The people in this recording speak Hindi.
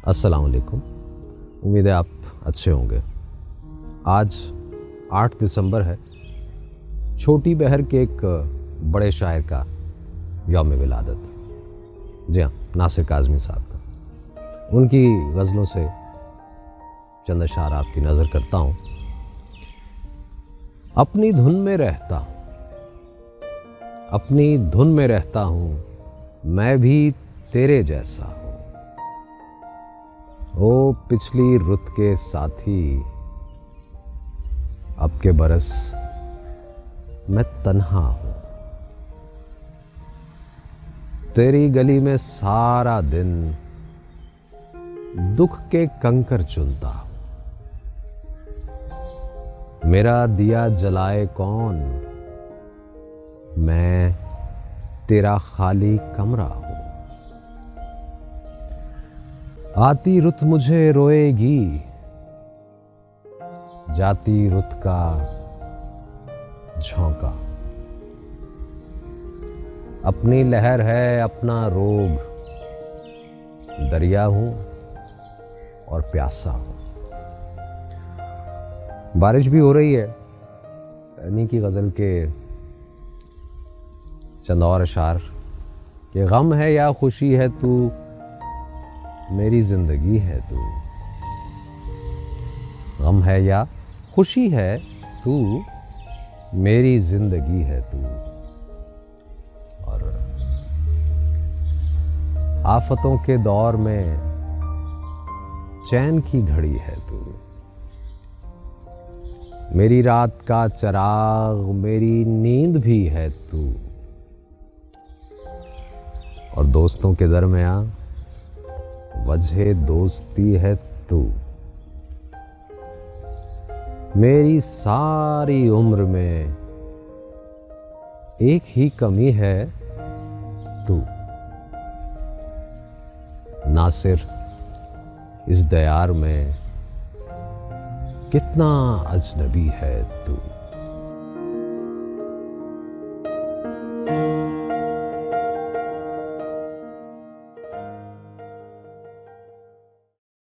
अस्सलाम वालेकुम। उम्मीद है आप अच्छे होंगे। आज 8 दिसंबर है। छोटी बहर के एक बड़े शायर का यौम विलादत। जी हाँ, नासिर काज़मी साहब का। उनकी गज़लों से चंद अशार आपकी नज़र करता हूँ। अपनी धुन में रहता हूँ, अपनी धुन में रहता हूँ, मैं भी तेरे जैसा हूँ। ओ पिछली रुत के साथी, अब के बरस मैं तन्हा हूँ। तेरी गली में सारा दिन दुख के कंकर चुनता हूँ। मेरा दिया जलाए कौन, मैं तेरा खाली कमरा हूँ। आती रुत मुझे रोएगी, जाती रुत का झोंका। अपनी लहर है अपना रोग, दरिया हूं और प्यासा हूं। बारिश भी हो रही है। इन्हीं की गज़ल के चंद और अशार कि गम है या खुशी है तू, मेरी जिंदगी है तू। गम है या खुशी है तू, मेरी जिंदगी है तू। और आफतों के दौर में चैन की घड़ी है तू। मेरी रात का चराग, मेरी नींद भी है तू। और दोस्तों के दरमियां वजह दोस्ती है तू। मेरी सारी उम्र में एक ही कमी है तू। नासिर इस दयार में कितना अजनबी है तू।